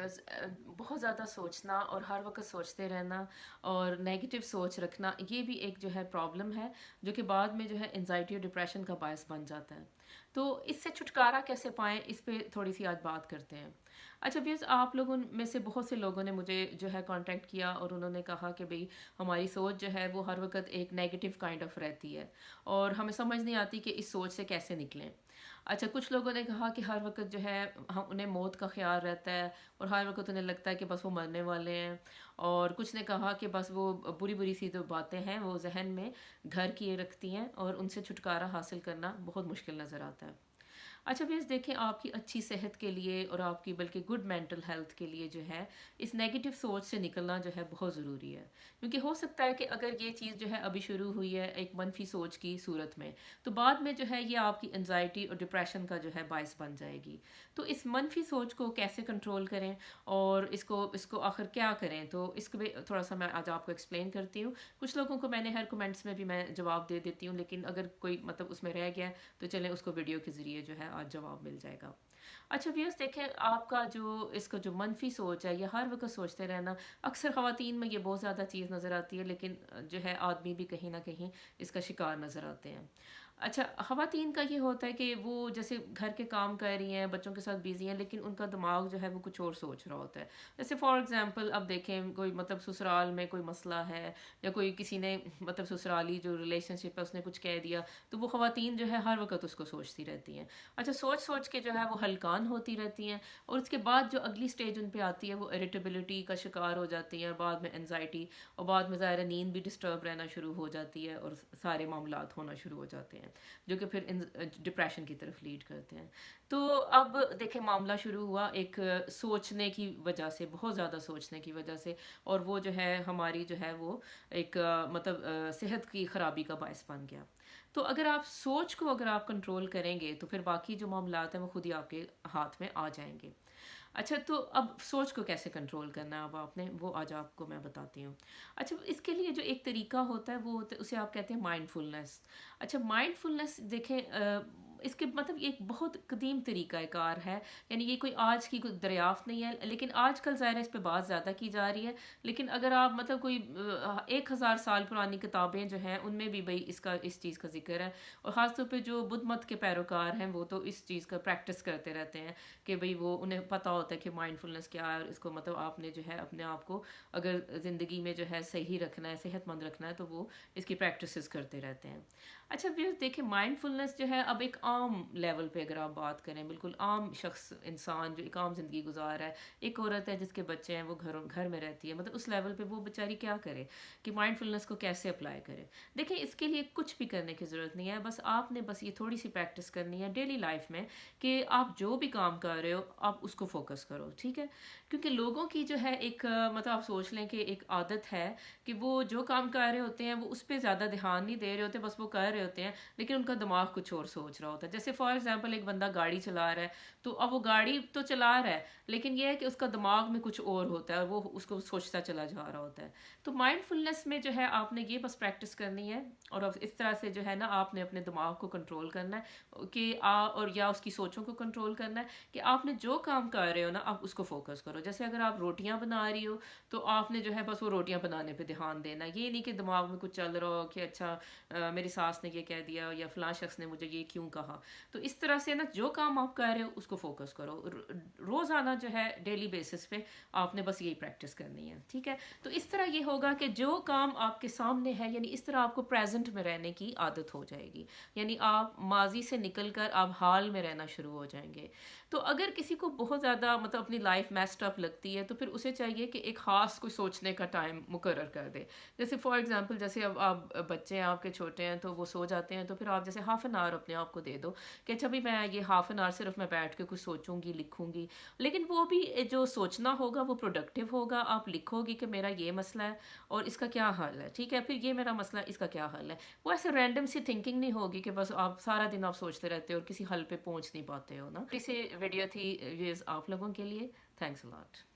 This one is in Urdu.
ویورز بہت زیادہ سوچنا اور ہر وقت سوچتے رہنا اور نیگیٹو سوچ رکھنا یہ بھی ایک جو ہے پرابلم ہے جو کہ بعد میں جو ہے انزائٹی اور ڈپریشن کا باعث بن جاتا ہے. تو اس سے چھٹکارا کیسے پائیں اس پہ تھوڑی سی آج بات کرتے ہیں. اچھا ویئرز آپ لوگوں میں سے بہت سے لوگوں نے مجھے جو ہے کانٹیکٹ کیا اور انہوں نے کہا کہ بھئی ہماری سوچ جو ہے وہ ہر وقت ایک نیگیٹو کائنڈ آف رہتی ہے اور ہمیں سمجھ نہیں آتی کہ اس سوچ سے کیسے نکلیں. اچھا کچھ لوگوں نے کہا کہ ہر وقت جو ہے انہیں موت کا خیال رہتا ہے اور ہر وقت انہیں لگتا ہے کہ بس وہ مرنے والے ہیں. اور کچھ نے کہا کہ بس وہ بری بری سی جو باتیں ہیں وہ ذہن میں گھر کیے رکھتی ہیں اور ان سے چھٹکارا حاصل کرنا بہت مشکل نظر آتا ہے. اچھا پلیز دیکھیں آپ کی اچھی صحت کے لیے اور آپ کی بلکہ گڈ مینٹل ہیلتھ کے لیے جو ہے اس نیگیٹو سوچ سے نکلنا جو ہے بہت ضروری ہے. کیونکہ ہو سکتا ہے کہ اگر یہ چیز جو ہے ابھی شروع ہوئی ہے ایک منفی سوچ کی صورت میں تو بعد میں جو ہے یہ آپ کی انزائٹی اور ڈپریشن کا جو ہے باعث بن جائے گی. تو اس منفی سوچ کو کیسے کنٹرول کریں اور اس کو آخر کیا کریں تو اس کو بھی تھوڑا سا میں آج آپ کو ایکسپلین کرتی ہوں. کچھ لوگوں کو میں نے ہر کمنٹس میں بھی میں جواب دے دیتی ہوں لیکن اگر کوئی مطلب اس میں رہ گیا تو چلیں اس کو ویڈیو کے ذریعے جو ہے آج جواب مل جائے گا. اچھا ویئرس دیکھیں آپ کا جو اس کا جو منفی سوچ ہے یا ہر وقت سوچتے رہنا اکثر خواتین میں یہ بہت زیادہ چیز نظر آتی ہے لیکن جو ہے آدمی بھی کہیں نہ کہیں اس کا شکار نظر آتے ہیں. اچھا خواتین کا یہ ہوتا ہے کہ وہ جیسے گھر کے کام کر رہی ہیں بچوں کے ساتھ بیزی ہیں لیکن ان کا دماغ جو ہے وہ کچھ اور سوچ رہا ہوتا ہے. جیسے فار ایگزامپل اب دیکھیں کوئی مطلب سسرال میں کوئی مسئلہ ہے یا کوئی کسی نے مطلب سسرالی جو ریلیشن شپ ہے اس نے کچھ کہہ دیا تو وہ خواتین جو ہے ہر وقت اس کو سوچتی رہتی ہیں. اچھا سوچ سوچ کے جو ہے وہ ہلکان ہوتی رہتی ہیں اور اس کے بعد جو اگلی سٹیج ان پہ آتی ہے وہ اریٹیبلٹی کا شکار ہو جاتی ہیں بعد میں انزائٹی اور بعد میں ظاہر نیند بھی ڈسٹرب رہنا شروع ہو جاتی ہے اور سارے معاملات ہونا شروع ہو جاتے ہیں جو کہ پھر ڈپریشن کی طرف لیڈ کرتے ہیں. تو اب دیکھیں معاملہ شروع ہوا ایک سوچنے کی وجہ سے بہت زیادہ سوچنے کی وجہ سے اور وہ جو ہے ہماری جو ہے وہ ایک مطلب صحت کی خرابی کا باعث بن گیا. تو اگر آپ سوچ کو اگر آپ کنٹرول کریں گے تو پھر باقی جو معاملات ہیں وہ خود ہی آپ کے ہاتھ میں آ جائیں گے. اچھا تو اب سوچ کو کیسے کنٹرول کرنا ہے اب آپ نے وہ آج آپ کو میں بتاتی ہوں. اچھا اس کے لیے جو ایک طریقہ ہوتا ہے وہ اسے آپ کہتے ہیں مائنڈ فلنس. اچھا مائنڈ فلنس دیکھیں اس کے مطلب یہ ایک بہت قدیم طریقہ کار ہے یعنی یہ کوئی آج کی کوئی دریافت نہیں ہے لیکن آج کل ظاہر ہے اس پہ بات زیادہ کی جا رہی ہے. لیکن اگر آپ مطلب کوئی 1000 سال پرانی کتابیں جو ہیں ان میں بھی بھئی اس چیز کا ذکر ہے اور خاص طور پہ جو بدھ مت کے پیروکار ہیں وہ تو اس چیز کا پریکٹس کرتے رہتے ہیں کہ بھئی وہ انہیں پتہ ہوتا ہے کہ مائنڈ فلنس کیا ہے اور اس کو مطلب آپ نے جو ہے اپنے آپ کو اگر زندگی میں جو ہے صحیح رکھنا ہے صحت مند رکھنا ہے تو وہ اس کی پریکٹسز کرتے رہتے ہیں. اچھا ویئرز دیکھیں مائنڈ فلنس جو ہے اب ایک عام لیول پہ اگر آپ بات کریں بالکل عام شخص انسان جو ایک عام زندگی گزار ہے ایک عورت ہے جس کے بچے ہیں وہ گھر میں رہتی ہے مطلب اس لیول پہ وہ بیچاری کیا کرے کہ مائنڈ فلنس کو کیسے اپلائی کرے. دیکھیں اس کے لیے کچھ بھی کرنے کی ضرورت نہیں ہے بس آپ نے بس یہ تھوڑی سی پریکٹس کرنی ہے ڈیلی لائف میں کہ آپ جو بھی کام کر رہے ہو آپ اس کو فوکس کرو ٹھیک ہے. کیونکہ لوگوں کی جو ہے ایک مطلب آپ سوچ لیں کہ ایک عادت ہے کہ وہ جو کام کر رہے ہوتے ہیں وہ اس پہ زیادہ دھیان نہیں دے رہے ہوتے بس وہ کر رہے ہوتے ہیں لیکن ان کا دماغ کچھ اور سوچ رہا ہوتا ہے. جیسے فار ایگزامپل ایک بندہ گاڑی چلا رہا ہے تو اب وہ گاڑی تو چلا رہا ہے لیکن یہ ہے کہ اس کا دماغ میں کچھ اور ہوتا ہے اور وہ اس کو سوچتا چلا جا رہا ہوتا ہے. تو مائنڈ فلنس میں جو ہے آپ نے یہ بس پریکٹس کرنی ہے اور اب اس طرح سے جو ہے نا آپ نے اپنے دماغ کو کنٹرول کرنا ہے کہ اور یا اس کی سوچوں کو کنٹرول کرنا ہے کہ آپ نے جو کام کر رہے ہو نا آپ اس کو فوکس کرو. جیسے اگر آپ روٹیاں بنا رہی ہو تو آپ نے جو ہے بس وہ روٹیاں بنانے پہ دھیان دینا یہ نہیں کہ دماغ میں کچھ چل رہا ہو کہ اچھا میری ساس نے یہ کہہ دیا یا فلاں شخص نے مجھے یہ کیوں کہا. تو اس طرح سے نا جو کام آپ کر رہے ہو اس کو فوکس کرو روزانہ جو ہے ڈیلی بیسس پہ آپ نے بس یہی پریکٹس کرنی ہے ٹھیک ہے. تو اس طرح یہ ہوگا کہ جو کام آپ کے سامنے ہے یعنی اس طرح آپ کو پریزنٹ میں رہنے کی عادت ہو جائے گی یعنی آپ ماضی سے نکل کر آپ حال میں رہنا شروع ہو جائیں گے. تو اگر کسی کو بہت زیادہ مطلب اپنی لائف میسڈ اپ لگتی ہے تو پھر اسے چاہیے کہ ایک خاص کوئی سوچنے کا ٹائم مقرر کر دے. جیسے فار ایگزامپل جیسے اب آپ بچے ہیں آپ کے چھوٹے ہیں تو وہ سو جاتے ہیں تو پھر آپ جیسے ہاف این آور اپنے آپ کو دے دو کہ اچھا بھی میں یہ ہاف این آور صرف میں بیٹھ کے کچھ سوچوں گی لکھوں گی لیکن وہ بھی جو سوچنا ہوگا وہ پروڈکٹیو ہوگا. آپ لکھو گی کہ میرا یہ مسئلہ ہے اور اس کا کیا حل ہے ٹھیک ہے پھر یہ میرا مسئلہ ہے اس کا کیا حل ہے. وہ ایسے رینڈم سی تھنکنگ نہیں ہوگی کہ بس آپ سارا دن آپ سوچتے رہتے ہو اور کسی حل پہ پہنچ نہیں پاتے ہو نا. اسی ویڈیو تھی یہ آپ لوگوں کے لیے. تھینکس اے لاٹ.